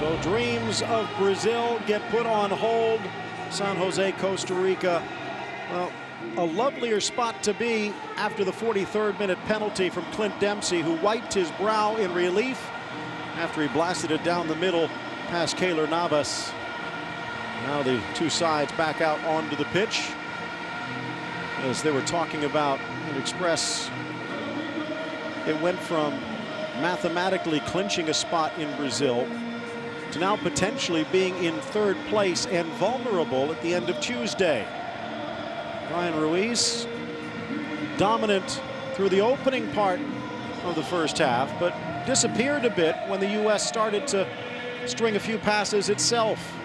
So dreams of Brazil get put on hold. San Jose, Costa Rica. Well, a lovelier spot to be after the 43rd minute penalty from Clint Dempsey, who wiped his brow in relief after he blasted it down the middle past Keylor Navas. Now the two sides back out onto the pitch. As they were talking about in Express, it went from mathematically clinching a spot in Brazil to now potentially being in third place and vulnerable at the end of Tuesday. Ryan Ruiz dominant through the opening part of the first half, but disappeared a bit when the U.S. started to string a few passes itself.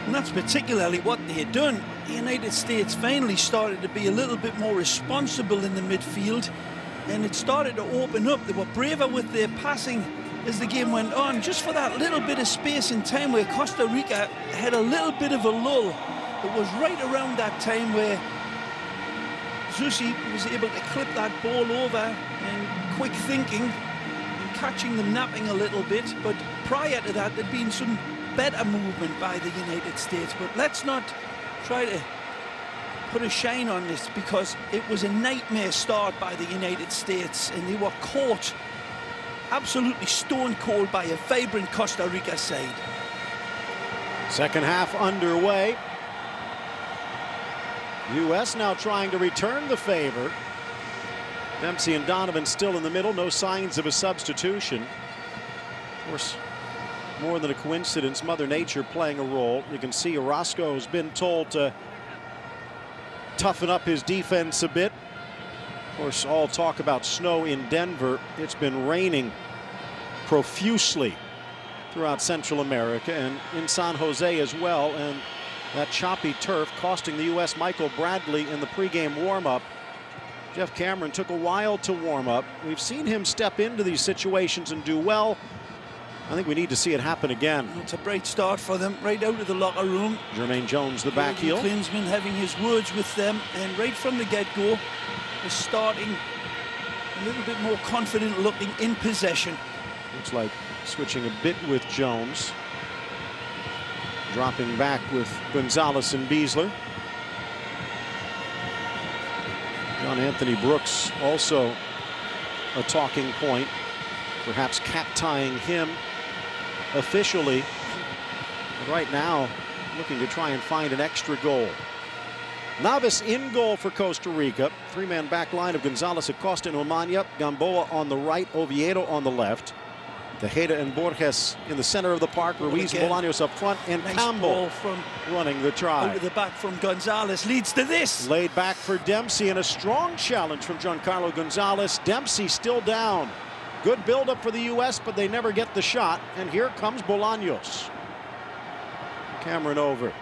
And that's particularly what they had done. The United States finally started to be a little bit more responsible in the midfield, and it started to open up. They were braver with their passing as the game went on, just for that little bit of space in time where Costa Rica had a little bit of a lull. It was right around that time where Zusi was able to clip that ball over, and quick thinking and catching them napping a little bit. But prior to that, there'd been some better movement by the United States. But let's not try to put a shine on this, because it was a nightmare start by the United States, and they were caught absolutely stone cold by a vibrant Costa Rica side. Second half underway. U.S. now trying to return the favor. Dempsey and Donovan still in the middle. No signs of a substitution. Of course, more than a coincidence, Mother Nature playing a role. You can see Orozco's been told to toughen up his defense a bit. Of course, all talk about snow in Denver. It's been raining profusely throughout Central America and in San Jose as well. And that choppy turf costing the U.S. Michael Bradley in the pregame warm-up. Jeff Cameron took a while to warm up. We've seen him step into these situations and do well. I think we need to see it happen again. It's a bright start for them right out of the locker room. Jermaine Jones, the back heel. Klinsmann having his words with them, and right from the get-go is starting a little bit more confident looking in possession. Looks like switching a bit with Jones. Dropping back with Gonzalez and Beasler. John Anthony Brooks also a talking point. Perhaps cat-tying him officially. But right now, looking to try and find an extra goal. Navas in goal for Costa Rica. Three-man back line of Gonzalez, Acosta, and Omaña. Gamboa on the right, Oviedo on the left. Tejeda and Borges in the center of the park. Ruiz and Bolaños up front, and nice Campbell from running the try. Out of the back from Gonzalez leads to this. Laid back for Dempsey, and a strong challenge from Giancarlo Gonzalez. Dempsey still down. Good build-up for the U.S., but they never get the shot. And here comes Bolaños. Cameron over.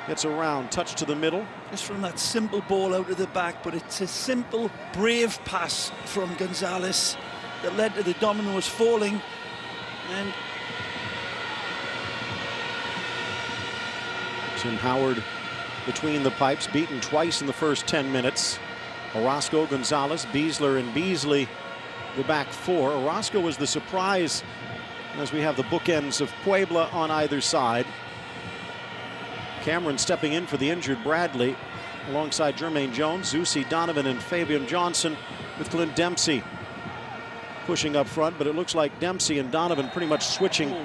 Gets around, touch to the middle. Just from that simple ball out of the back, but it's a simple, brave pass from Gonzalez that led to the dominoes falling. And Tim Howard between the pipes, beaten twice in the first 10 minutes. Orozco, Gonzalez, Beasler, and Beasley, the back four. Orozco was the surprise, as we have the bookends of Puebla on either side. Cameron stepping in for the injured Bradley, alongside Jermaine Jones, Zusi, Donovan, and Fabian Johnson, with Clint Dempsey pushing up front. But it looks like Dempsey and Donovan pretty much switching.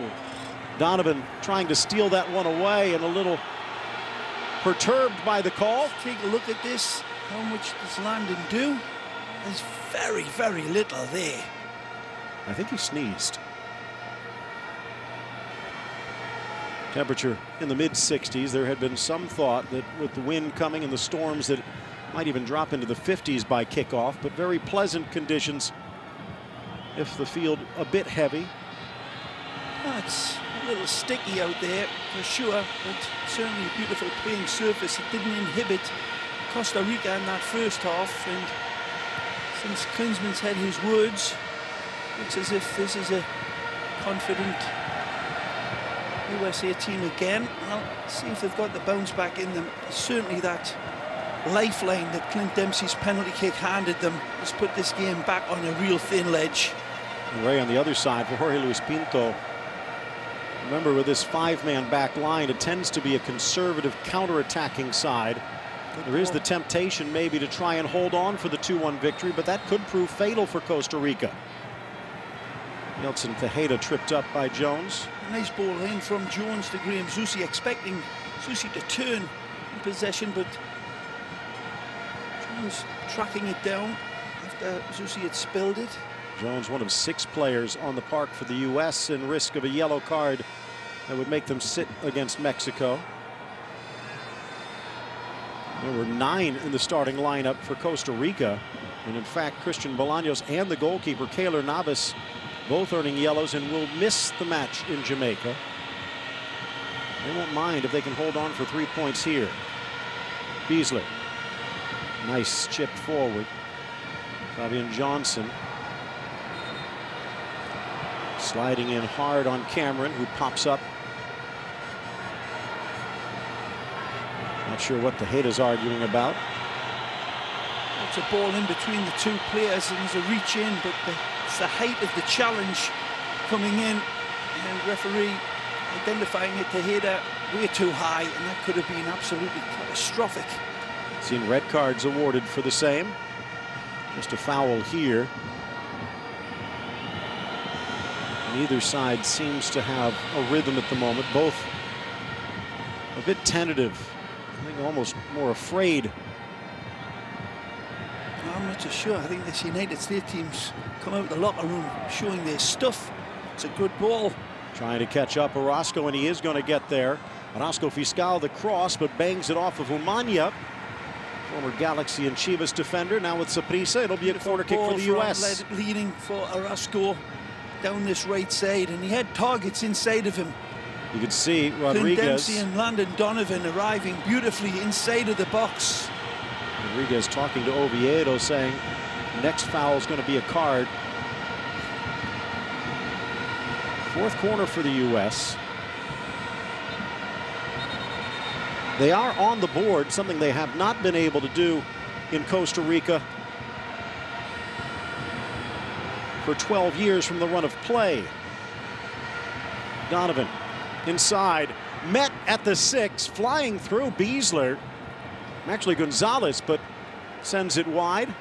Donovan trying to steal that one away, and a little perturbed by the call. Take a look at this. How much does Landon do? There's very, very little there. I think he sneezed. Temperature in the mid-60s. There had been some thought that with the wind coming and the storms that it might even drop into the 50s by kickoff, but very pleasant conditions if the field a bit heavy. Oh, it's a little sticky out there for sure, but certainly a beautiful playing surface. It didn't inhibit Costa Rica in that first half, and since Klinsmann's had his words, looks as if this is a confident USA team again. Well, see if they've got the bounce back in them. Certainly that lifeline that Clint Dempsey's penalty kick handed them has put this game back on a real thin ledge. And Ray on the other side for Jorge Luis Pinto. Remember, with this 5-man back line, it tends to be a conservative counter-attacking side. There is the temptation maybe to try and hold on for the 2-1 victory, but that could prove fatal for Costa Rica. Nelson Tejeda tripped up by Jones. A nice ball in from Jones to Graham Zusi, expecting Zusi to turn in possession, but Jones tracking it down after Zusi had spilled it. Jones, one of 6 players on the park for the U.S. in risk of a yellow card that would make them sit against Mexico. There were 9 in the starting lineup for Costa Rica. And in fact, Christian Bolaños and the goalkeeper, Keylor Navas, both earning yellows and will miss the match in Jamaica. They won't mind if they can hold on for 3 points here. Beasley. Nice chip forward. Fabian Johnson. Sliding in hard on Cameron, who pops up. Not sure what Tejeda's arguing about. It's a ball in between the 2 players, and there's a reach in, but it's the height of the challenge coming in, and referee identifying it, Tejeda way too high, and that could have been absolutely catastrophic. Seen red cards awarded for the same. Just a foul here. Neither side seems to have a rhythm at the moment. Both a bit tentative. I think almost more afraid. I'm not so sure. I think this United States team's come out of the locker room showing their stuff. It's a good ball. Trying to catch up Orozco, and he is going to get there. Orozco Fiscal the cross, but bangs it off of Umania. Former Galaxy and Chivas defender. Now with Saprissa, it'll be a corner kick for the U.S. Leading for Orozco down this right side, and he had targets inside of him. You could see Rodriguez. Clint Dempsey and Landon Donovan arriving beautifully inside of the box. Rodriguez talking to Oviedo, saying next foul is going to be a card. 4th corner for the U.S. They are on the board, something they have not been able to do in Costa Rica for 12 years from the run of play. Donovan inside, met at the 6, flying through Beasler. Actually Gonzalez, but sends it wide.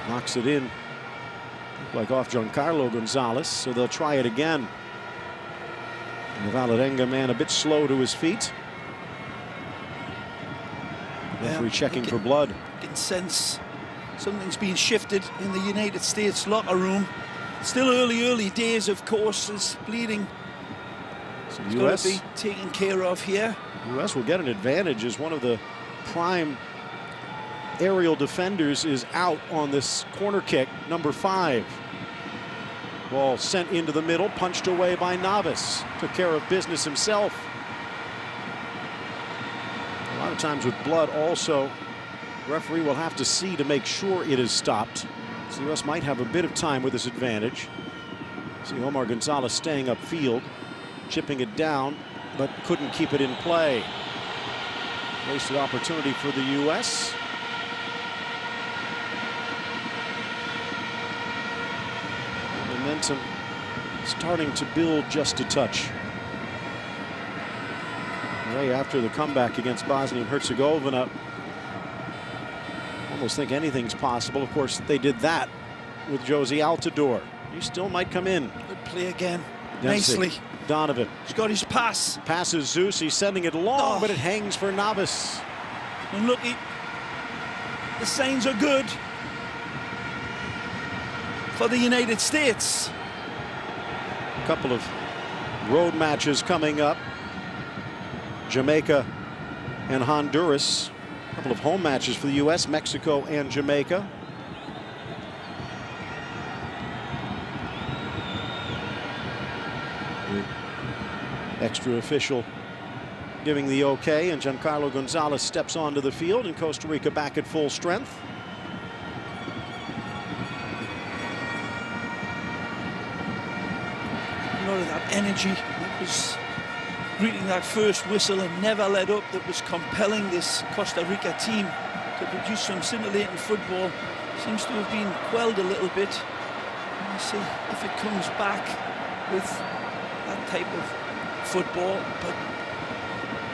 Knocks it in, like off Giancarlo Gonzalez, so they'll try it again. And the Valerenga man a bit slow to his feet. Referee checking for blood. You can sense something's being shifted in the United States locker room. Still early days, of course, as bleeding. So it's got to be taken care of here. U.S. will get an advantage as one of the prime aerial defenders is out on this corner kick, number 5. Ball sent into the middle, punched away by Navas. Took care of business himself. A lot of times with blood also, referee will have to see to make sure it is stopped. So the U.S. might have a bit of time with this advantage. See Omar Gonzalez staying upfield, chipping it down, but couldn't keep it in play. Wasted opportunity for the U.S. Momentum starting to build just a touch. Ray, after the comeback against Bosnia and Herzegovina, almost think anything's possible. Of course, they did that with Josie Altidore. He still might come in. Good play again. Dempsey. Nicely. Donovan. He's got his pass. Passes Zeus. He's sending it long, but it hangs for Navas. Unlucky. The signs are good for the United States. A couple of road matches coming up. Jamaica and Honduras. A couple of home matches for the U.S., Mexico and Jamaica. The extra official giving the okay, and Giancarlo Gonzalez steps onto the field, and Costa Rica back at full strength. A lot of that energy that was greeting that first whistle and never let up, that was compelling this Costa Rica team. to produce some scintillating football seems to have been quelled a little bit. We'll see if it comes back with that type of football, but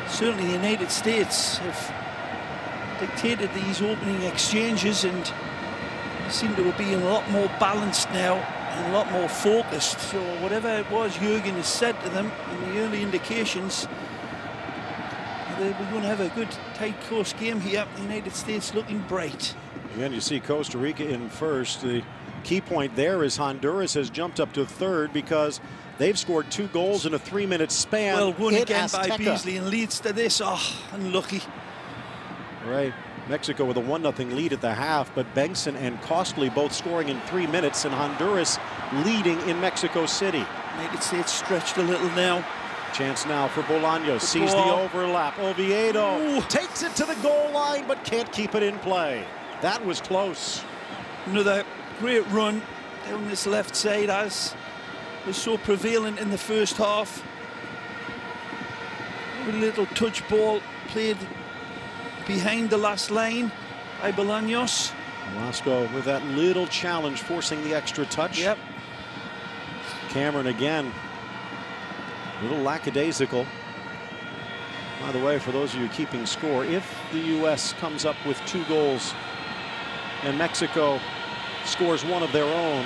certainly the United States have dictated these opening exchanges and seem to be a lot more balanced now and a lot more focused. So whatever it was Jurgen has said to them in the early indications, we're going to have a good tight close game here. The United States looking bright. Again, you see Costa Rica in first. The key point there is Honduras has jumped up to third because they've scored 2 goals in a 3-minute span. Well, won again Azteca by Beasley and leads to this. Oh, unlucky. Right. Mexico with a 1-0 lead at the half, but Bengtson and Costly both scoring in 3 minutes, and Honduras leading in Mexico City. United States stretched a little now. Chance now for Bolaños. Sees the overlap. Oviedo takes it to the goal line, but can't keep it in play. That was close. Another great run down this left side, as was so prevalent in the first half. A little touch ball played behind the last line by Bolaños. Velasco with that little challenge, forcing the extra touch. Yep. Cameron again, a little lackadaisical. By the way, for those of you keeping score, if the U.S. comes up with 2 goals and Mexico scores 1 of their own,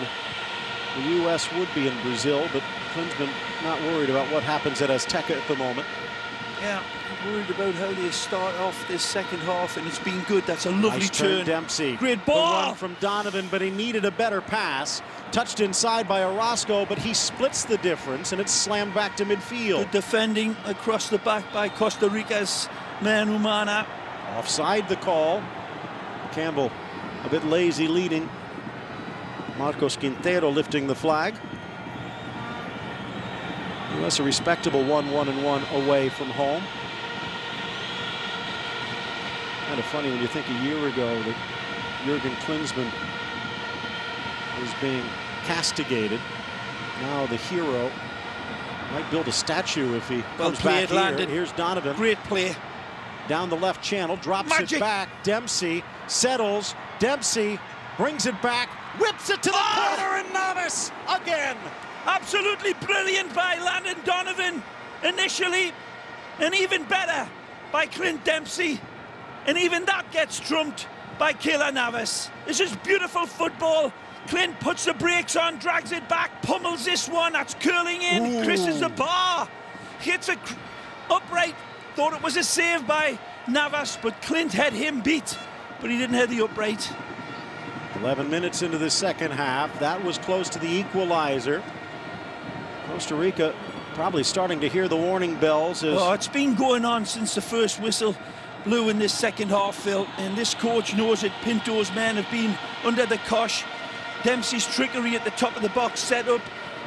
the U.S. would be in Brazil, but Klinsmann not worried about what happens at Azteca at the moment. Yeah, worried about how they start off this second half, and it's been good. That's a lovely nice turn. Dempsey. Great ball. The run from Donovan, but he needed a better pass. Touched inside by Orozco, but he splits the difference, and it's slammed back to midfield. Good defending across the back by Costa Rica's man Humana. Offside the call. Campbell a bit lazy leading. Marcos Quintero lifting the flag. U.S. a respectable 1-1-1 away from home. Kind of funny when you think a year ago that Jurgen Klinsmann was being castigated. Now the hero might build a statue if he comes back here. Landon. Here's Donovan. Great play. Down the left channel, drops it back. Dempsey settles. Dempsey brings it back, whips it to the corner, and Navas again. Absolutely brilliant by Landon Donovan initially, and even better by Clint Dempsey. And even that gets trumped by Keylor Navas. This is beautiful football. Clint puts the brakes on, drags it back, pummels this one. That's curling in. Chris's the bar. Hits it upright. Thought it was a save by Navas, but Clint had him beat, but he didn't have the upright. 11 minutes into the second half. That was close to the equalizer. Costa Rica probably starting to hear the warning bells. Oh, it's been going on since the first whistle blew in this second half, Phil, and this coach knows it. Pinto's men have been under the cosh. Dempsey's trickery at the top of the box set up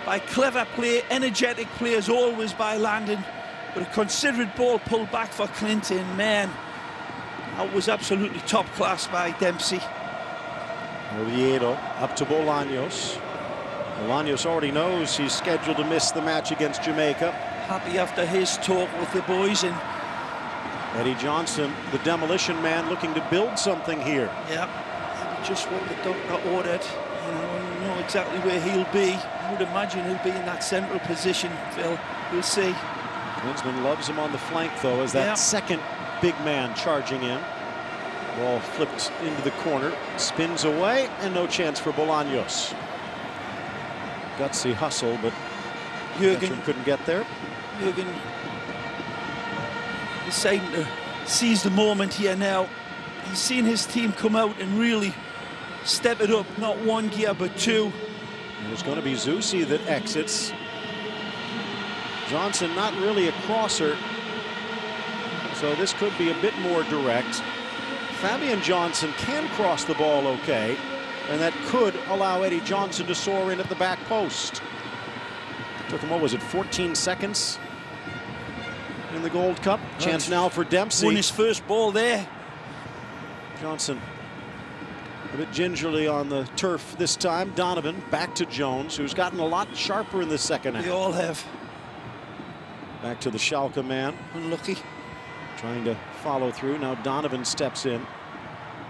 by clever play, energetic play as always by Landon, but a considerate ball pulled back for Clinton. Man, that was absolutely top class by Dempsey. Oviedo up to Bolaños. Bolaños already knows he's scheduled to miss the match against Jamaica. Happy after his talk with the boys. And Eddie Johnson, the demolition man, looking to build something here. Yeah, just what the doctor ordered. You know exactly where he'll be. I would imagine he'll be in that central position, Phil. We'll see. Klinsmann loves him on the flank, though, as that second big man charging in. Ball flipped into the corner, spins away, and no chance for Bolaños. Gutsy hustle, but Jurgen couldn't get there. Jurgen deciding to seize the moment here now. He's seen his team come out and really step it up, not 1 gear, but 2. And it's going to be Zusi that exits. Johnson not really a crosser, so this could be a bit more direct. Fabian Johnson can cross the ball okay, and that could allow Eddie Johnson to soar in at the back post. Took him, what was it, 14 seconds in the Gold Cup? Chance now for Dempsey. Won his first ball there. Johnson a bit gingerly on the turf this time. Donovan back to Jones, who's gotten a lot sharper in the second half. They all have. Back to the Schalke man. Unlucky. Trying to follow through. Now Donovan steps in.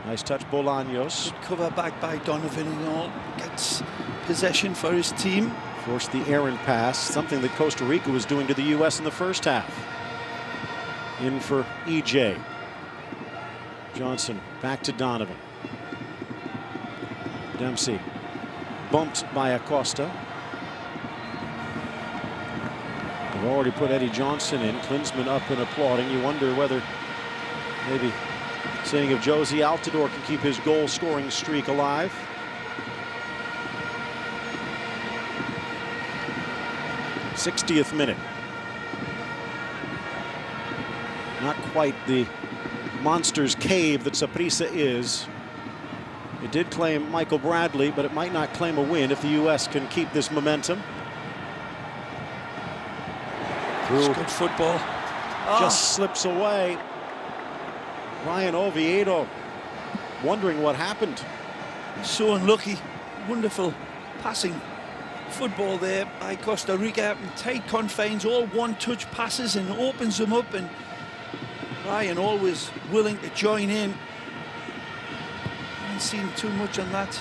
Nice touch, Bolaños. Good cover back by Donovan, and all gets possession for his team. Forced the errant pass, something that Costa Rica was doing to the U.S. in the first half. In for EJ. Johnson back to Donovan. Dempsey bumped by Acosta. They've already put Eddie Johnson in. Klinsmann up and applauding. You wonder whether maybe seeing if Josie Altidore can keep his goal scoring streak alive. '60th minute. Not quite the monster's cave that Saprissa is. It did claim Michael Bradley, but it might not claim a win if the U.S. can keep this momentum. Through. Good football. Just slips away. Ryan Oviedo wondering what happened. So unlucky. Wonderful passing football there by Costa Rica. In tight confines, all one-touch passes, and opens them up. And Ryan always willing to join in. Haven't seen too much on that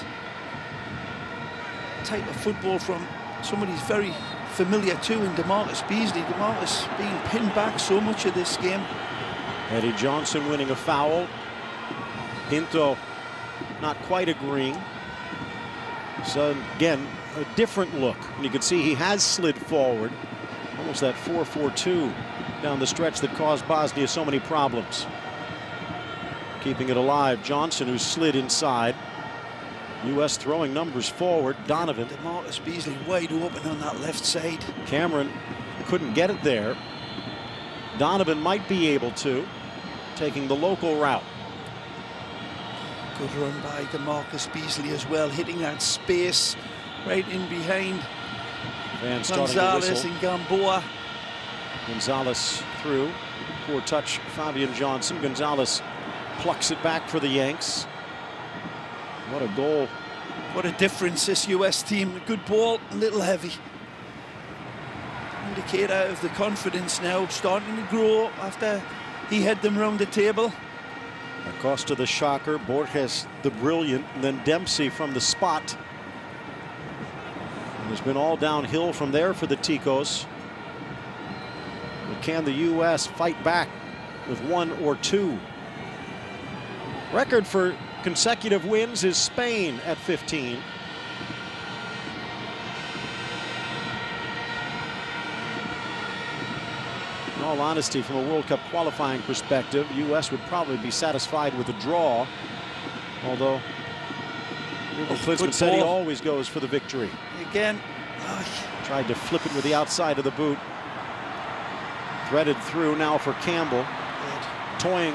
type of football from somebody who's very familiar too in DeMarcus Beasley. DeMarcus being pinned back so much of this game. Eddie Johnson winning a foul. Pinto not quite agreeing. So again, a different look. And you can see he has slid forward. Almost that 4-4-2 down the stretch that caused Bosnia so many problems. Keeping it alive, Johnson, who slid inside. U.S. throwing numbers forward. Donovan. DeMarcus Beasley wide open on that left side. Cameron couldn't get it there. Donovan might be able to, taking the local route. Good run by DeMarcus Beasley as well, hitting that space right in behind Gonzalez and Gamboa. Gonzalez through. Poor touch, Fabian Johnson. Gonzalez plucks it back for the Yanks. What a goal. What a difference this U.S. team. Good ball, a little heavy. Indicator of the confidence now starting to grow after he had them round the table. Acosta the shocker, Borges the brilliant, and then Dempsey from the spot. And it's been all downhill from there for the Ticos. But can the U.S. fight back with one or two? Record for consecutive wins is Spain at 15. In all honesty, from a World Cup qualifying perspective, U.S. would probably be satisfied with a draw. Although Klinsmann said he always goes for the victory. Again. Tried to flip it with the outside of the boot. Threaded through now for Campbell. Toying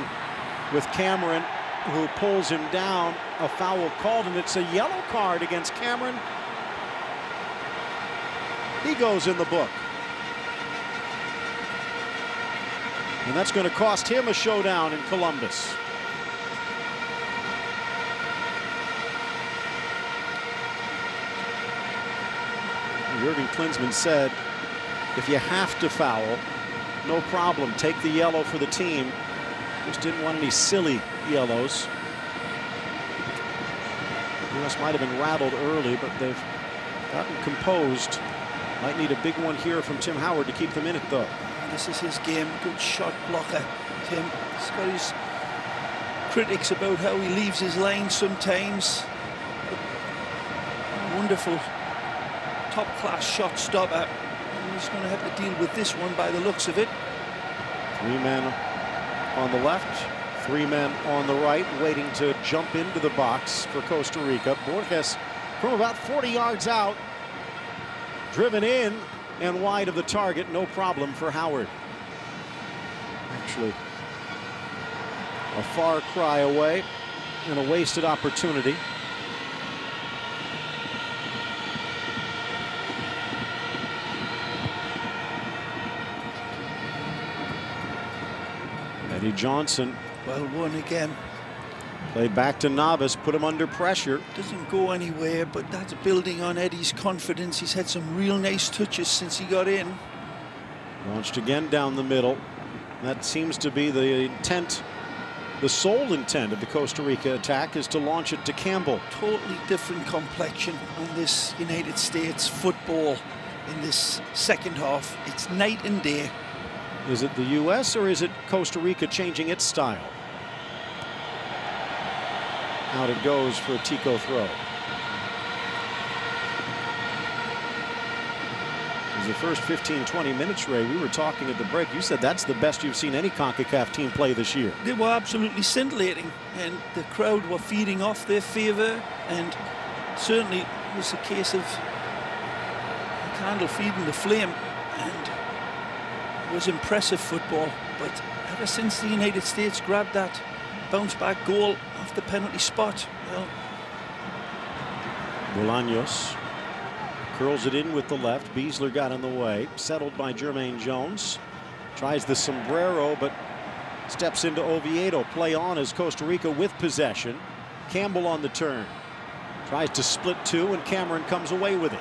with Cameron, who pulls him down. A foul called, and it's a yellow card against Cameron. He goes in the book. And that's going to cost him a showdown in Columbus. Jurgen Klinsmann said, if you have to foul, no problem. Take the yellow for the team. Just didn't want any silly yellows. U.S. might have been rattled early, but they've gotten composed. Might need a big one here from Tim Howard to keep them in it, though. This is his game. Good shot blocker, Tim. He's got his critics about how he leaves his line sometimes. Wonderful top-class shot stopper. And he's going to have to deal with this one by the looks of it. 3 men on the left, 3 men on the right, waiting to jump into the box for Costa Rica. Borges from about 40 yards out, driven in and wide of the target, no problem for Howard. Actually, a far cry away and a wasted opportunity. Eddie Johnson. Well won again. Played back to Navas, put him under pressure. Doesn't go anywhere, but that's building on Eddie's confidence. He's had some real nice touches since he got in. Launched again down the middle. That seems to be the intent The sole intent of the Costa Rica attack is to launch it to Campbell. Totally different complexion on this United States football in this second half. It's night and day. Is it the U.S. or is it Costa Rica changing its style? Out it goes for a Tico throw. The first 15-20 minutes, Ray, we were talking at the break. You said that's the best you've seen any CONCACAF team play this year. They were absolutely scintillating, and the crowd were feeding off their favour, and certainly it was a case of the candle feeding the flame, and it was impressive football. But ever since the United States grabbed that bounce-back goal off the penalty spot, well... Bolaños curls it in with the left. Beasler got in the way. Settled by Jermaine Jones. Tries the sombrero, but steps into Oviedo. Play on as Costa Rica with possession. Campbell on the turn. Tries to split two, and Cameron comes away with it.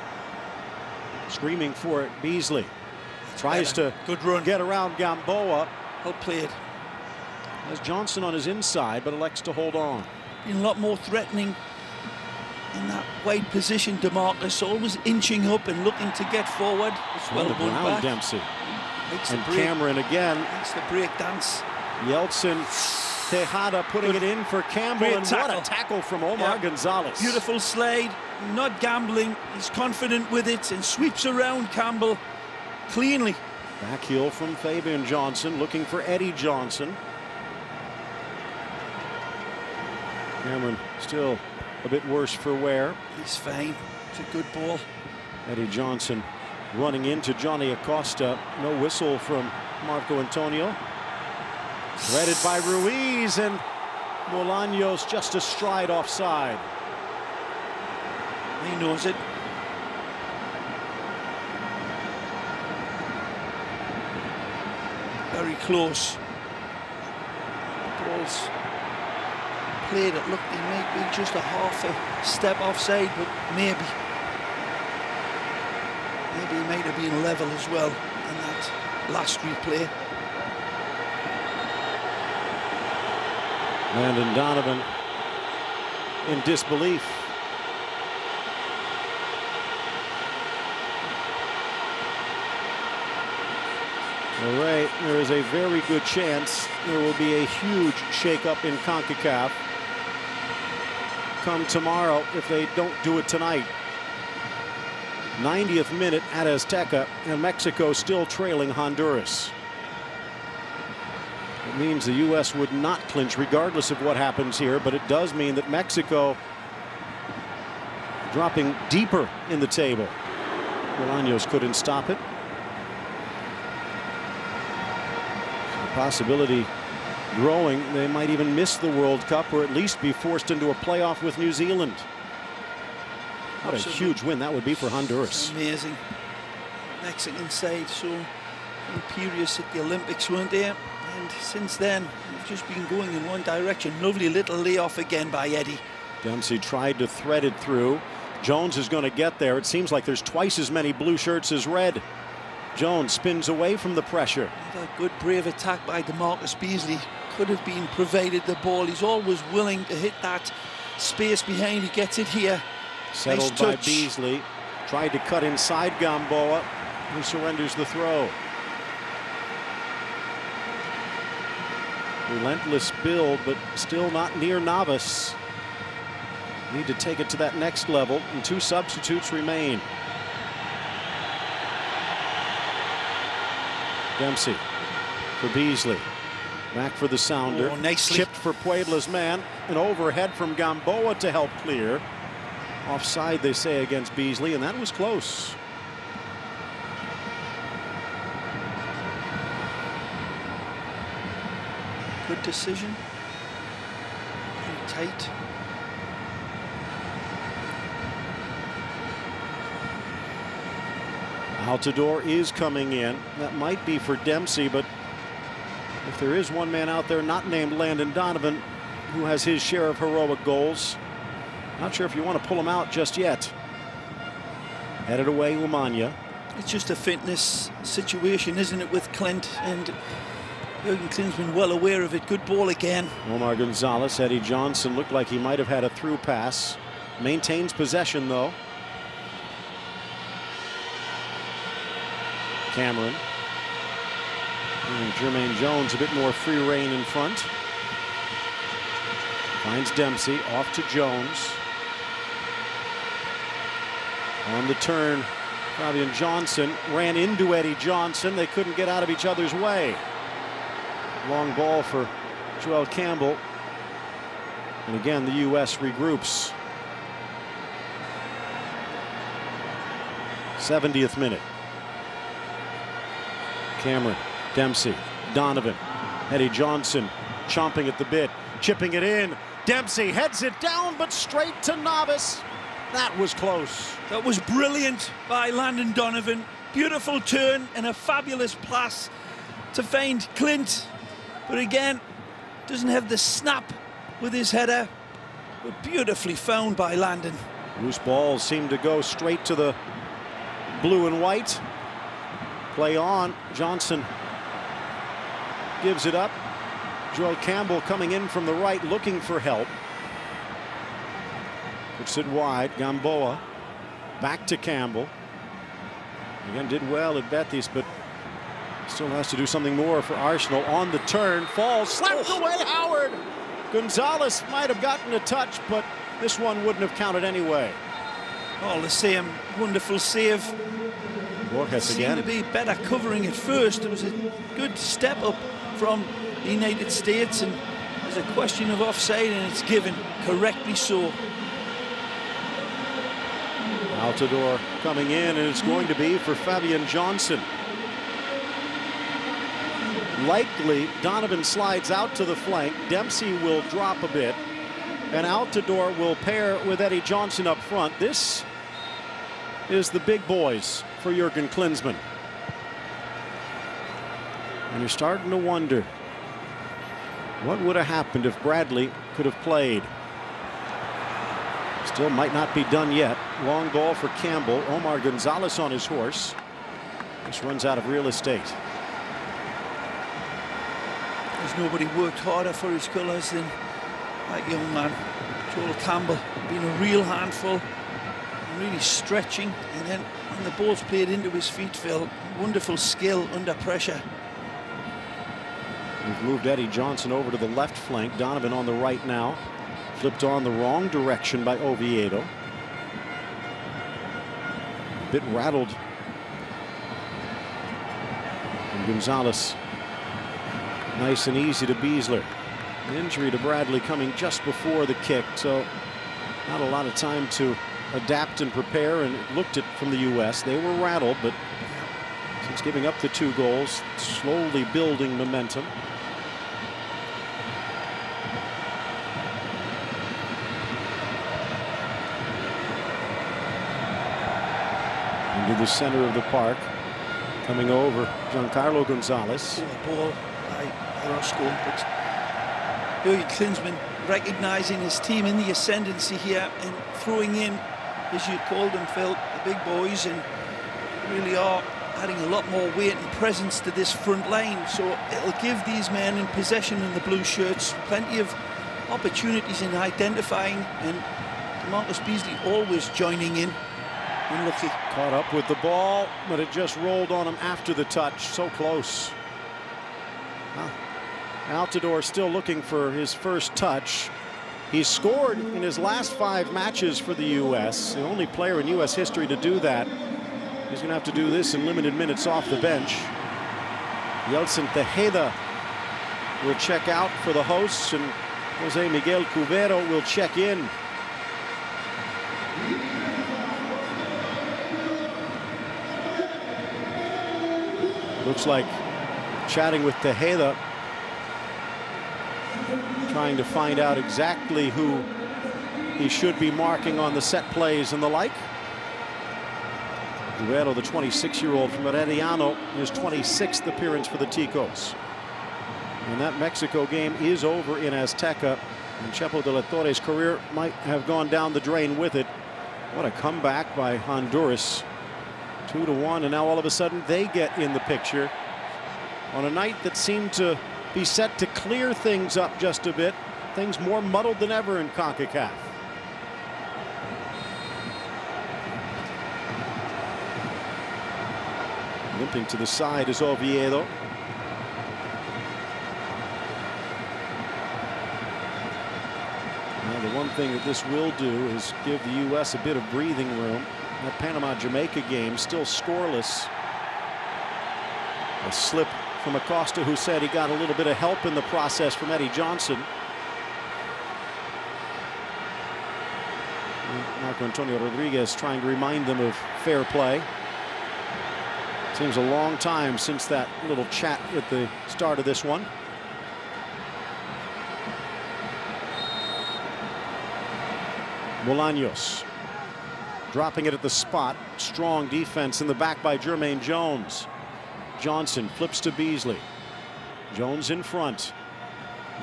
Screaming for it, Beasley. Tries to good run. Get around Gamboa. Well played. Has Johnson on his inside, but elects to hold on. Been a lot more threatening in that wide position. DeMarcus always inching up and looking to get forward. It's well done back. Dempsey. And Cameron again. It's the break dance. Yeltsin, Tejada putting it in for Campbell. Great and tackle. what a tackle from Omar Gonzalez. Beautiful slide, not gambling. He's confident with it and sweeps around Campbell cleanly. Back heel from Fabian Johnson, looking for Eddie Johnson. Cameron still a bit worse for wear. He's fine. It's a good ball. Eddie Johnson running into Johnny Acosta. No whistle from Marco Antonio. Threaded by Ruiz, and Bolaños just a stride offside. He knows it. Very close. The ball's played. It looked he might be just a half a step offside, but maybe he might have been level as well in that last replay. Landon Donovan in disbelief. All right, there is a very good chance there will be a huge shakeup in CONCACAF come tomorrow if they don't do it tonight. 90th minute at Azteca, and Mexico still trailing Honduras. It means the U.S. would not clinch regardless of what happens here, but it does mean that Mexico dropping deeper in the table. Bolaños couldn't stop it. The possibility growing they might even miss the World Cup, or at least be forced into a playoff with New Zealand. What a huge win that would be for Honduras. Amazing. Mexican side so imperious at the Olympics, weren't they? And since then, we've just been going in one direction. Lovely little layoff again by Eddie. Dempsey tried to thread it through. Jones is going to get there. It seems like there's twice as many blue shirts as red. Jones spins away from the pressure. A good brave attack by DeMarcus Beasley. Could have been provided the ball. He's always willing to hit that space behind. He gets it here. Settled nice by touch. Beasley. Tried to cut inside Gamboa, who surrenders the throw. Relentless build, but still not near Navas. Need to take it to that next level, and two substitutes remain. Dempsey for Beasley. Back for the sounder. Oh, nicely. Chipped for Puebla's man. An overhead from Gamboa to help clear. Offside, they say, against Beasley, and that was close. Good decision. Very tight. Altidore is coming in. That might be for Dempsey, but if there is one man out there not named Landon Donovan who has his share of heroic goals, not sure if you want to pull him out just yet. Headed away, Umanya. It's just a fitness situation, isn't it, with Clint? And Jurgen Klinsmann well aware of it. Good ball again. Omar Gonzalez, Eddie Johnson looked like he might have had a through pass. Maintains possession though. Cameron. And Jermaine Jones a bit more free rein in front. Finds Dempsey, off to Jones. On the turn, Fabian Johnson ran into Eddie Johnson. They couldn't get out of each other's way. Long ball for Joel Campbell. And again, the U.S. regroups. 70th minute. Cameron, Dempsey, Donovan, Eddie Johnson chomping at the bit, chipping it in. Dempsey heads it down, but straight to Novice. That was close. That was brilliant by Landon Donovan. Beautiful turn and a fabulous pass to find Clint. But again, doesn't have the snap with his header. But beautifully found by Landon. Loose balls seem to go straight to the blue and white. Play on. Johnson gives it up. Joel Campbell coming in from the right looking for help. Puts it wide. Gamboa back to Campbell. Again, did well at Betis, but still has to do something more for Arsenal. On the turn, falls, slapped away. Howard. Gonzalez might have gotten a touch, but this one wouldn't have counted anyway. All the same, wonderful save. Borges again. Seemed to be better covering at first. It was a good step up from the United States, and there's a question of offside, and it's given correctly so. Altidore coming in, and it's going to be for Fabian Johnson. Likely, Donovan slides out to the flank. Dempsey will drop a bit, and Altidore will pair with Eddie Johnson up front. This is the big boys for Jurgen Klinsmann. And you're starting to wonder what would have happened if Bradley could have played. Still might not be done yet. Long ball for Campbell. Omar Gonzalez on his horse. Just runs out of real estate. There's nobody worked harder for his colours than that young man, Joel Campbell. Being a real handful, really stretching, and then when the ball's played into his feet, Phil, wonderful skill under pressure. We've moved Eddie Johnson over to the left flank. Donovan on the right now. Flipped on the wrong direction by Oviedo. A bit rattled. And Gonzalez nice and easy to Beasler. An injury to Bradley coming just before the kick, so not a lot of time to adapt and prepare, and it looked it from the U.S. They were rattled, but since giving up the 2 goals, slowly building momentum. Into the center of the park, coming over Giancarlo Gonzalez. Ball by Roscoe, but Jurgen Klinsmann recognizing his team in the ascendancy here and throwing in, as you called them, Phil, the big boys, and really are adding a lot more weight and presence to this front line. So it'll give these men in possession in the blue shirts plenty of opportunities in identifying, and Marcus Beasley always joining in. Unlucky. Caught up with the ball, but it just rolled on him after the touch. So close. Altidore still looking for his first touch. He's scored in his last 5 matches for the U.S. The only player in U.S. history to do that. He's going to have to do this in limited minutes off the bench. Yeltsin Tejeda will check out for the hosts, and Jose Miguel Cubero will check in. Looks like chatting with Tejeda, trying to find out exactly who he should be marking on the set plays and the like. Guerrero, the 26-year-old from Herediano, his 26th appearance for the Ticos. And that Mexico game is over in Azteca, and Chepo de la Torre's career might have gone down the drain with it. What a comeback by Honduras. 2-1, and now all of a sudden they get in the picture on a night that seemed to be set to clear things up just a bit. Things more muddled than ever in CONCACAF. Limping to the side is Oviedo. Now, the one thing that this will do is give the U.S. a bit of breathing room. That Panama-Jamaica game still scoreless. A slip from Acosta, who said he got a little bit of help in the process from Eddie Johnson. Marco Antonio Rodriguez trying to remind them of fair play. Seems a long time since that little chat at the start of this one. Bolaños dropping it at the spot. Strong defense in the back by Jermaine Jones. Johnson flips to Beasley. Jones in front.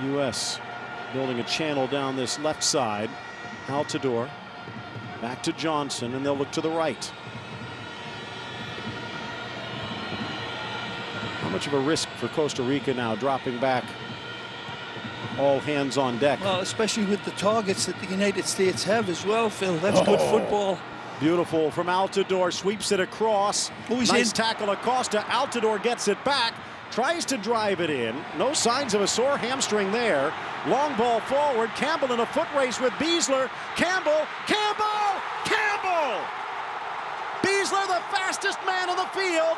U.S. building a channel down this left side. Altidore back to Johnson, and they'll look to the right. How much of a risk for Costa Rica now, dropping back all hands on deck? Well, especially with the targets that the United States have as well, Phil. That's good football. Beautiful from Altidore, sweeps it across. Nice tackle Acosta. Altidore gets it back, tries to drive it in. No signs of a sore hamstring there. Long ball forward. Campbell in a foot race with Beasler. Campbell. Beasler, the fastest man on the field,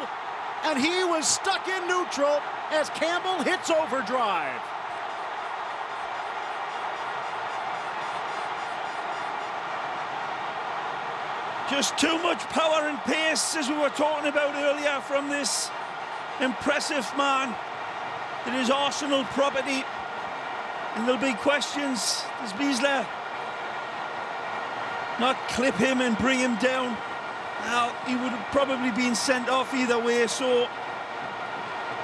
and he was stuck in neutral as Campbell hits overdrive. Just too much power and pace, as we were talking about earlier, from this impressive man. It is Arsenal property, and there'll be questions. Does Beasler not clip him and bring him down? Now, he would have probably been sent off either way, so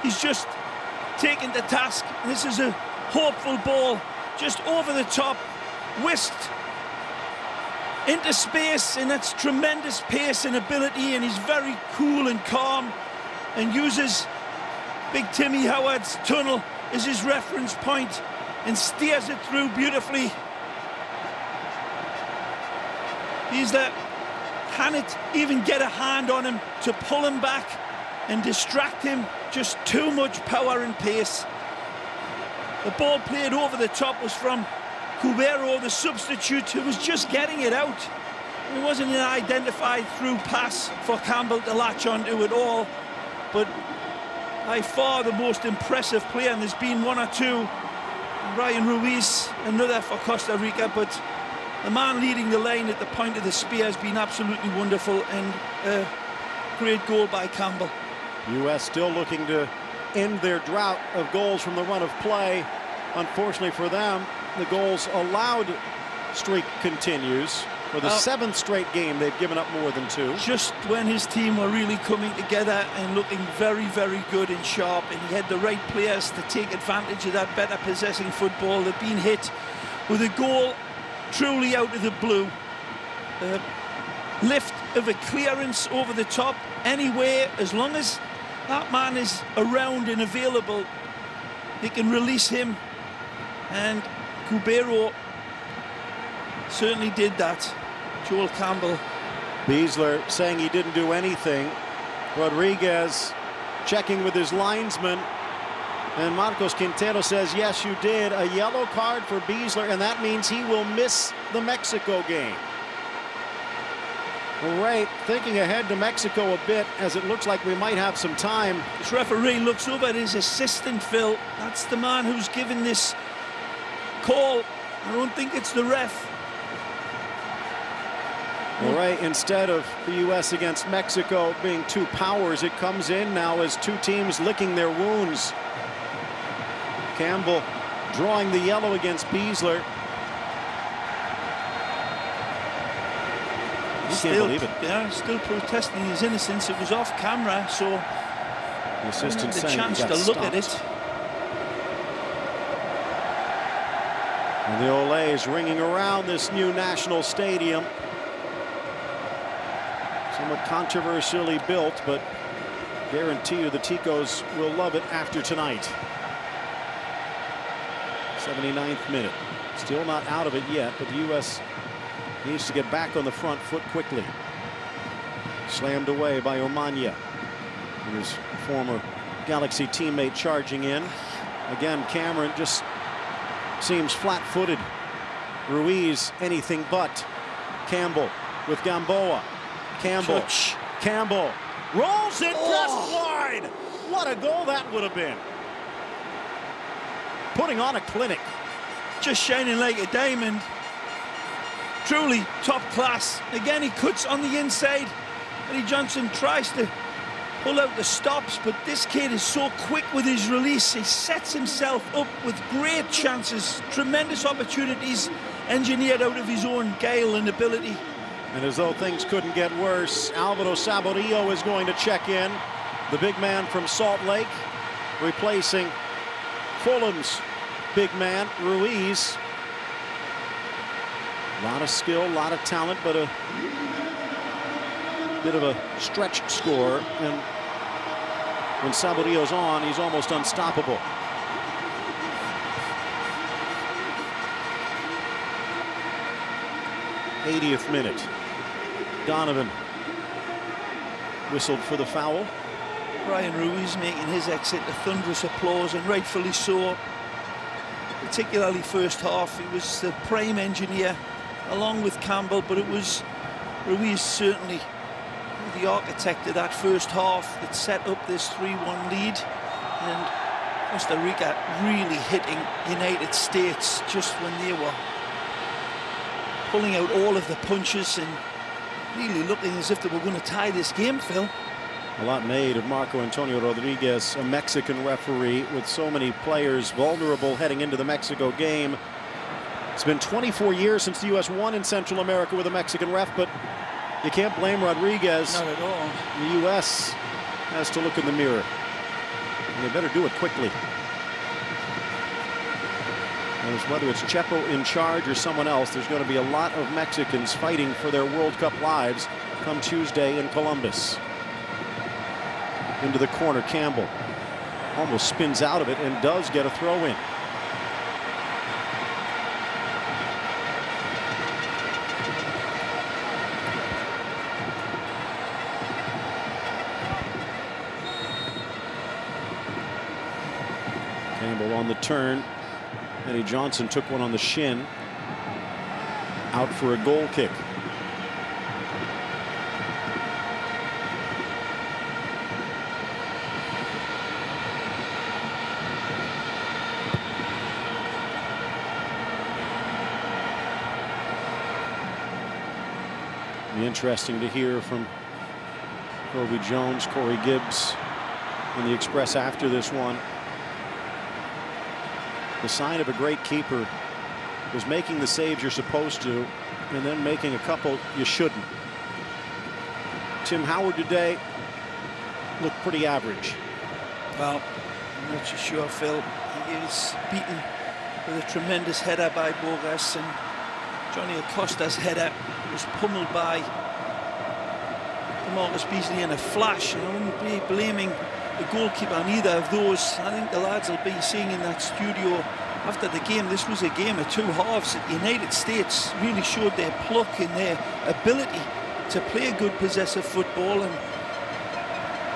he's just taken to task. This is a hopeful ball, just over the top, whisked into space, and that's tremendous pace and ability, and he's very cool and calm and uses Big Timmy Howard's tunnel as his reference point and steers it through beautifully. Beasler cannot even get a hand on him to pull him back and distract him. Just too much power and pace. The ball played over the top was from Cubero, the substitute, who was just getting it out. It wasn't an identified through pass for Campbell to latch onto at all, but by far the most impressive player, and there's been one or two. Ryan Ruiz, another for Costa Rica, but the man leading the line at the point of the spear has been absolutely wonderful, and a great goal by Campbell. U.S. still looking to end their drought of goals from the run of play. Unfortunately for them, the goals allowed streak continues. For the seventh straight game, they've given up more than 2. Just when his team were really coming together and looking very, very good and sharp, and he had the right players to take advantage of that better possessing football. They've been hit with a goal truly out of the blue. Lift of a clearance over the top anywhere, as long as that man is around and available, they can release him, and Cubero certainly did that. Joel Campbell. Beasler saying he didn't do anything. Rodriguez checking with his linesman, and Marcos Quintero says, yes, you did. A yellow card for Beasler, and that means he will miss the Mexico game. All right, thinking ahead to Mexico a bit, as it looks like we might have some time. This referee looks over at his assistant, Phil. That's the man who's given this call. I don't think it's the ref. All right, instead of the U.S. against Mexico being 2 powers, it comes in now as 2 teams licking their wounds. Campbell drawing the yellow against Beasler. Can't believe it. Yeah, still protesting his innocence. It was off camera, so the assistant the saying chance he got to look stopped. at it. And the Olays ringing around this new national stadium. Somewhat controversially built, but guarantee you the Ticos will love it after tonight. 79th minute. Still not out of it yet, but the U.S. needs to get back on the front foot quickly. Slammed away by Omania. His former Galaxy teammate charging in. Again, Cameron just seems flat-footed. Ruiz, anything but. Campbell with Gamboa. Campbell. Touch. Campbell rolls it just wide. What a goal that would have been. Putting on a clinic. Just shining like a diamond. Truly top class. Again, he cuts on the inside. Eddie Johnson tries to pull out the stops, but this kid is so quick with his release. He sets himself up with great chances, tremendous opportunities engineered out of his own guile and ability. And as though things couldn't get worse, Alvaro Saborio is going to check in. The big man from Salt Lake, replacing Fulham's big man, Ruiz. A lot of skill, a lot of talent, but a bit of a stretch score. And when Saborio's on, he's almost unstoppable. '80th minute. Donovan whistled for the foul. Brian Ruiz making his exit to thunderous applause, and rightfully so. Particularly first half, he was the prime engineer along with Campbell, but it was Ruiz certainly the architect of that first half that set up this 3-1 lead. And Costa Rica really hitting United States just when they were pulling out all of the punches and really looking as if they were going to tie this game, Phil. A lot made of Marco Antonio Rodriguez, a Mexican referee with so many players vulnerable heading into the Mexico game. It's been 24 years since the U.S. won in Central America with a Mexican ref, but you can't blame Rodriguez. Not at all. The U.S. has to look in the mirror, and they better do it quickly. As whether it's Chepo in charge or someone else, there's going to be a lot of Mexicans fighting for their World Cup lives come Tuesday in Columbus. Into the corner, Campbell almost spins out of it and does get a throw in. Campbell on the turn. Eddie Johnson took one on the shin. Out for a goal kick. Be interesting to hear from Kobe Jones, Corey Gibbs in the Express after this one. The sign of a great keeper was making the saves you're supposed to and then making a couple you shouldn't. Tim Howard today looked pretty average. Well, I'm not so sure, Phil. He is beaten with a tremendous header by Bogas, and Johnny Acosta's header was pummeled by Marcus Beasley in a flash. I wouldn't be blaming the goalkeeper on either of those. I think the lads will be seeing in that studio after the game, this was a game of two halves. The United States really showed their pluck and their ability to play a good possessive football and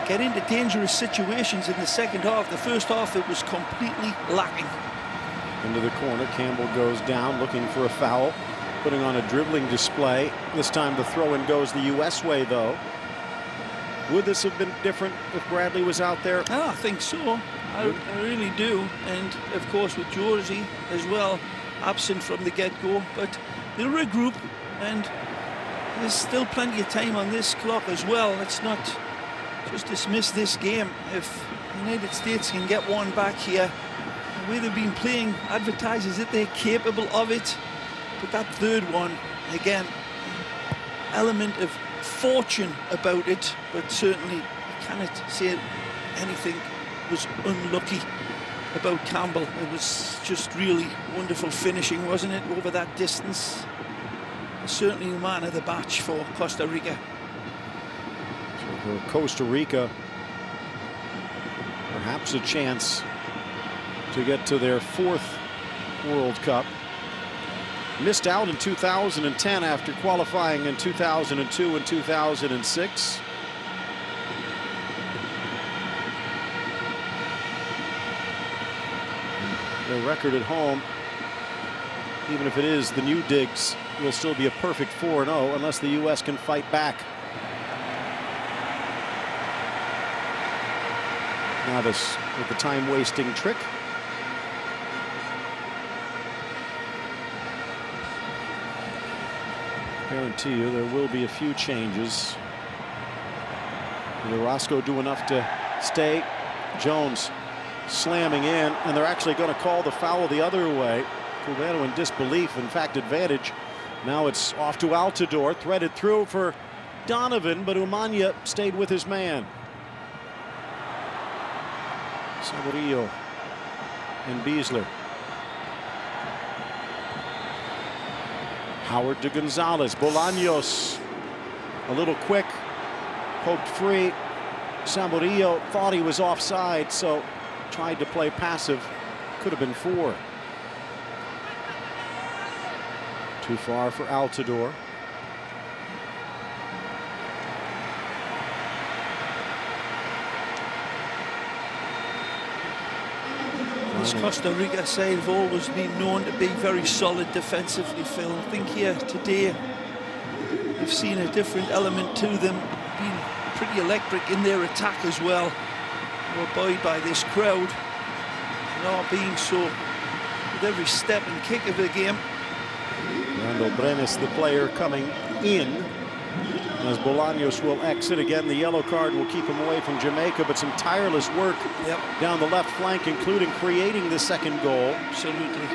get into dangerous situations in the second half. The first half, it was completely lacking. Into the corner, Campbell goes down looking for a foul, putting on a dribbling display. This time the throw-in goes the U.S. way, though. Would this have been different if Bradley was out there? Oh, I think so. I really do. And, of course, with Georgie as well, absent from the get-go. But they'll regroup, and there's still plenty of time on this clock as well. Let's not just dismiss this game. If the United States can get one back here, the way they've been playing advertises that they're capable of it. But that third one, again, element of fortune about it, but certainly you cannot say anything was unlucky about Campbell. It was just really wonderful finishing, wasn't it, over that distance? Certainly the man of the match for Costa Rica. So for Costa Rica, perhaps a chance to get to their fourth World Cup. Missed out in 2010 after qualifying in 2002 and 2006. Their record at home, even if it is the new digs, will still be a perfect 4-0 unless the U.S. can fight back. Navas with the time-wasting trick. Guarantee you there will be a few changes. Will Orozco do enough to stay? Jones slamming in, and they're actually going to call the foul the other way. Cubero in disbelief, in fact advantage. Now it's off to Altidore, threaded through for Donovan, but Umania stayed with his man. Saborillo and Beasler. Howard to Gonzalez. Bolaños a little quick, poked free. Saborillo thought he was offside, so tried to play passive. Could have been 4. Too far for Altidore. This Costa Rica side have always been known to be very solid defensively, Phil. I think here today we've seen a different element to them, being pretty electric in their attack as well. We're buoyed by this crowd, not being so with every step and kick of the game. Randall Brenes, the player, coming in as Bolaños will exit. Again, the yellow card will keep him away from Jamaica, but some tireless work down the left flank, including creating the second goal. Absolutely.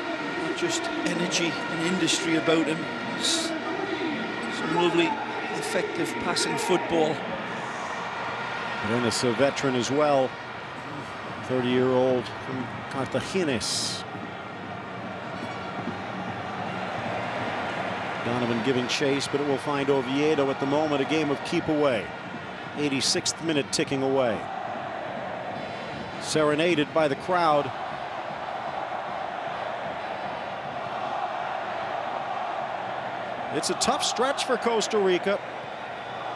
Not just energy and industry about him. Some lovely, effective passing football. Brenes, a veteran as well. 30-year-old from Cartagenes. Donovan giving chase, but it will find Oviedo at the moment. A game of keep away. 86th minute ticking away. Serenaded by the crowd. It's a tough stretch for Costa Rica.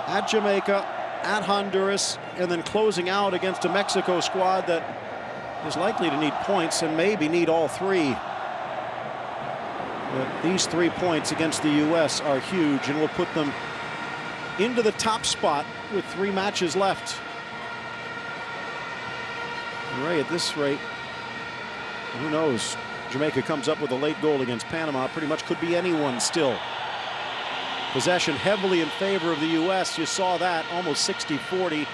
At Jamaica, at Honduras, and then closing out against a Mexico squad that is likely to need points and maybe need all 3. But these 3 points against the U.S. are huge and will put them into the top spot with 3 matches left. And Ray, at this rate, who knows? Jamaica comes up with a late goal against Panama. Pretty much could be anyone still. Possession heavily in favor of the U.S. You saw that, almost 60-40.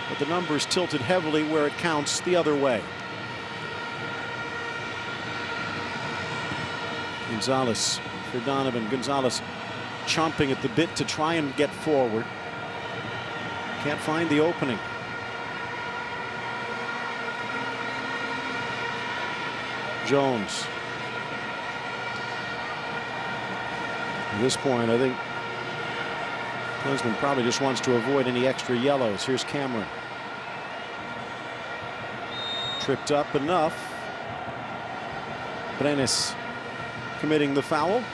But the numbers tilted heavily where it counts the other way. Gonzalez for Donovan. Gonzalez chomping at the bit to try and get forward. Can't find the opening. Jones. At this point, I think Klinsmann probably just wants to avoid any extra yellows. Here's Cameron. Tripped up enough. Brenes committing the foul. Of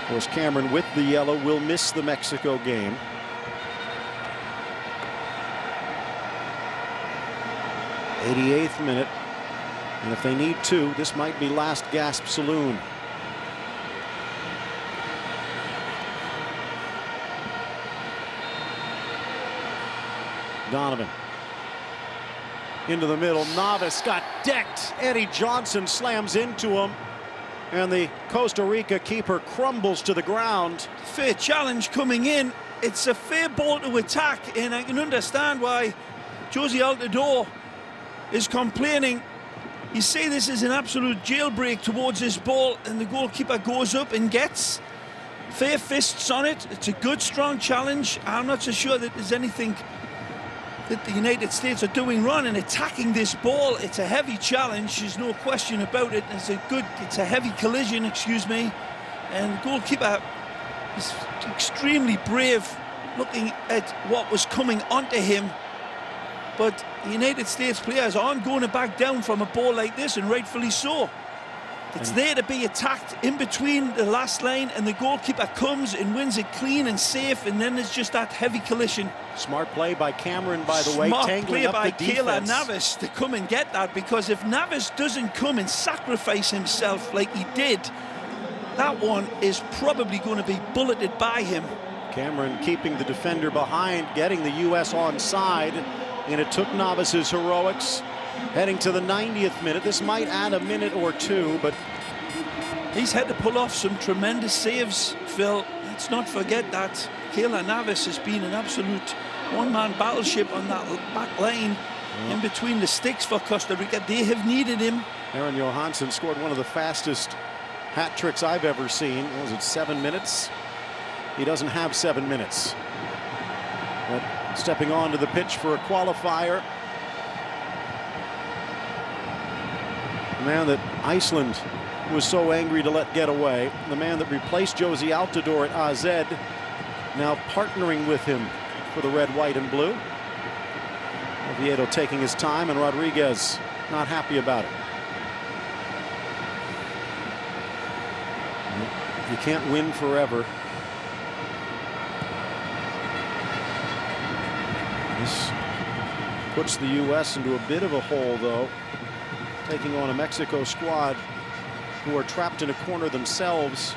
course, Cameron with the yellow will miss the Mexico game. '88th minute. And if they need 2, this might be last gasp saloon. Donovan into the middle. Navas got decked. Eddie Johnson slams into him, and the Costa Rica keeper crumbles to the ground. Fair challenge coming in. It's a fair ball to attack, and I can understand why Josie Altidore is complaining. You see, this is an absolute jailbreak towards this ball, and the goalkeeper goes up and gets fair fists on it. It's a good, strong challenge. I'm not so sure that there's anything that the United States are doing wrong in attacking this ball. It's a heavy challenge, there's no question about it. It's a heavy collision, excuse me. And the goalkeeper is extremely brave, looking at what was coming onto him. But the United States players aren't going to back down from a ball like this, and rightfully so. It's there to be attacked in between the last line, and the goalkeeper comes and wins it clean and safe, and then there's just that heavy collision. Smart play by Cameron, by the way, Smart tangling play up by the defense. Keylor Navas to come and get that, because if Navas doesn't come and sacrifice himself like he did, that one is probably going to be bulleted by him. Cameron keeping the defender behind, getting the U.S. onside, and it took Navas's heroics. Heading to the 90th minute. This might add a minute or two, but he's had to pull off some tremendous saves, Phil. Let's not forget that Keylor Navas has been an absolute one-man battleship on that back line in between the sticks for Costa Rica. They have needed him. Aaron Johansson scored one of the fastest hat tricks I've ever seen. What was it, 7 minutes? He doesn't have 7 minutes. But stepping onto the pitch for a qualifier. The man that Iceland was so angry to let get away. The man that replaced Josie Altidore at AZ, now partnering with him for the red, white, and blue. Oviedo taking his time, and Rodriguez not happy about it. You can't win forever. This puts the U.S. into a bit of a hole, though, taking on a Mexico squad who are trapped in a corner themselves.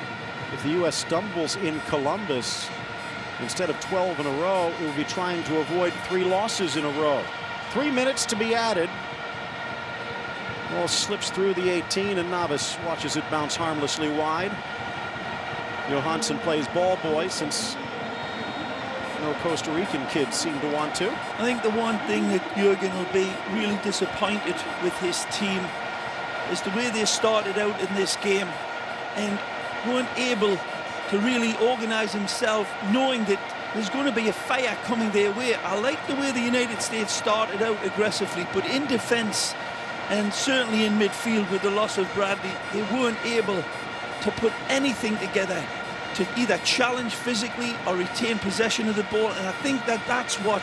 If the U.S. stumbles in Columbus, instead of 12 in a row, it will be trying to avoid 3 losses in a row. 3 minutes to be added. Ball slips through the 18, and Navas watches it bounce harmlessly wide. Johansson plays ball boy, since no Costa Rican kids seem to want to. I think the one thing that Jurgen will be really disappointed with his team is the way they started out in this game and weren't able to really organize himself, knowing that there's going to be a fire coming their way. I like the way the United States started out aggressively, but in defense and certainly in midfield with the loss of Bradley, they weren't able to put anything together to either challenge physically or retain possession of the ball. And I think that that's what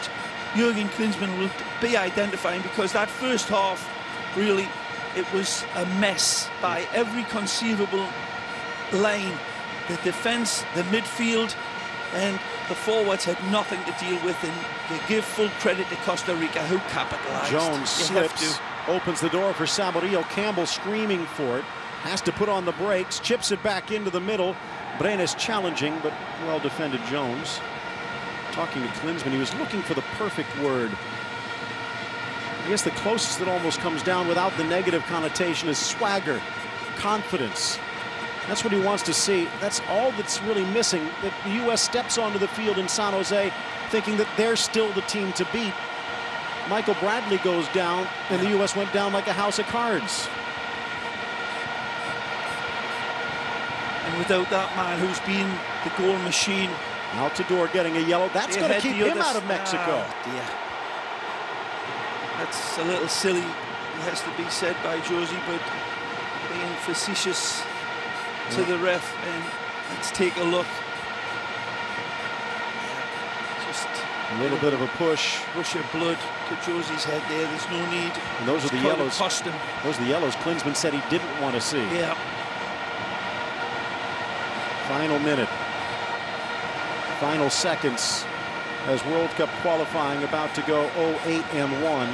Jurgen Klinsmann will be identifying, because that first half, really, it was a mess by every conceivable line. The defense, the midfield, and the forwards had nothing to deal with, and they give full credit to Costa Rica, who capitalized. Jones slips, opens the door for Saborío. Campbell screaming for it, has to put on the brakes, chips it back into the middle. Brenes challenging, but well defended Jones. Talking to Klinsmann, he was looking for the perfect word. I guess the closest that almost comes down without the negative connotation is swagger, confidence. That's what he wants to see. That's all that's really missing. That the U.S. steps onto the field in San Jose thinking that they're still the team to beat. Michael Bradley goes down, and the U.S. went down like a house of cards. And without that man who's been the goal machine. Altidore getting a yellow. That's going to keep him out of Mexico. Oh, dear. That's a little silly, it has to be said by Josie, but being facetious to the ref. And let's take a look. Just a little bit of a push. Rush of blood to Josie's head there. There's no need. And those are the yellows. Cost him. Those are the yellows Klinsmann said he didn't want to see. Yeah. Final minute. Final seconds as World Cup qualifying about to go 0-8-1.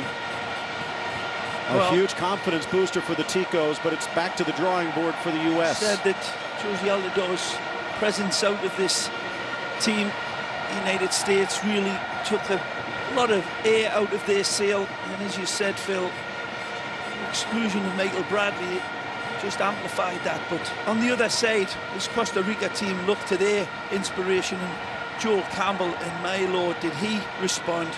A huge confidence booster for the Ticos, but it's back to the drawing board for the U.S. Said that Josie Altidore's presence out of this team, the United States, really took a lot of air out of their sail. And as you said, Phil, the exclusion of Michael Bradley just amplified that. But on the other side, this Costa Rica team looked to their inspiration, and Joel Campbell, and my lord, did he respond.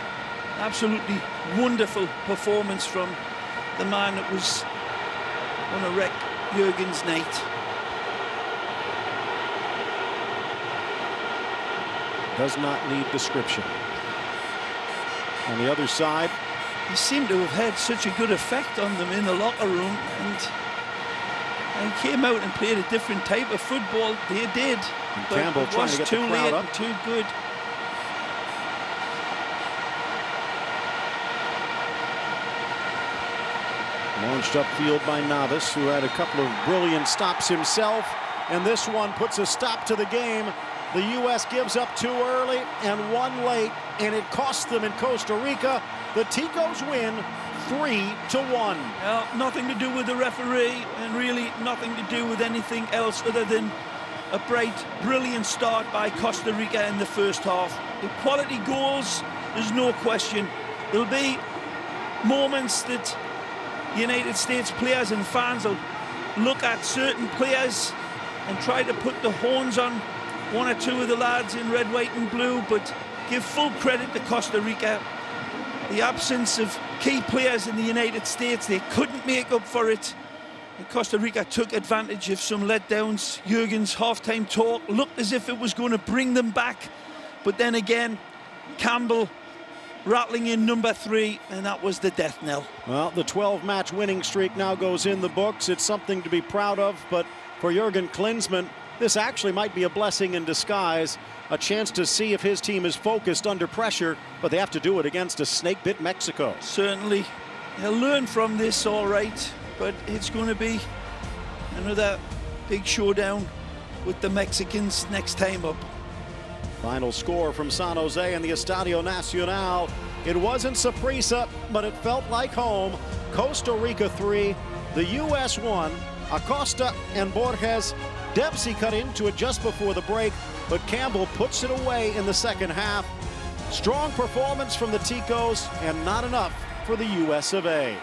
Absolutely wonderful performance from the man that was going to wreck Jurgen's night. Does not need description. On the other side, he seemed to have had such a good effect on them in the locker room, and came out and played a different type of football. They did, and but Campbell it was too late and too good. Launched upfield by Navas, who had a couple of brilliant stops himself. And this one puts a stop to the game. The U.S. gives up 2 early and 1 late, and it cost them in Costa Rica. The Ticos win 3-1. Well, nothing to do with the referee, and really nothing to do with anything else other than a bright, brilliant start by Costa Rica in the first half. The quality goals, there's no question. There'll be moments that United States players and fans will look at certain players and try to put the horns on 1 or 2 of the lads in red, white and blue, but give full credit to Costa Rica. The absence of key players in the United States, they couldn't make up for it. And Costa Rica took advantage of some letdowns. Jurgen's half-time talk looked as if it was going to bring them back, but then again, Campbell rattling in number 3, and that was the death knell. Well, the 12-match winning streak now goes in the books. It's something to be proud of, but for Jurgen Klinsmann, this actually might be a blessing in disguise, a chance to see if his team is focused under pressure, but they have to do it against a snake-bit Mexico. Certainly. He'll learn from this, all right, but it's going to be another big showdown with the Mexicans next time up. Final score from San Jose and the Estadio Nacional. It wasn't Saprissa, but it felt like home. Costa Rica 3, the U.S. 1. Acosta and Borges. Dempsey cut into it just before the break, but Campbell puts it away in the second half. Strong performance from the Ticos, and not enough for the U.S. of A.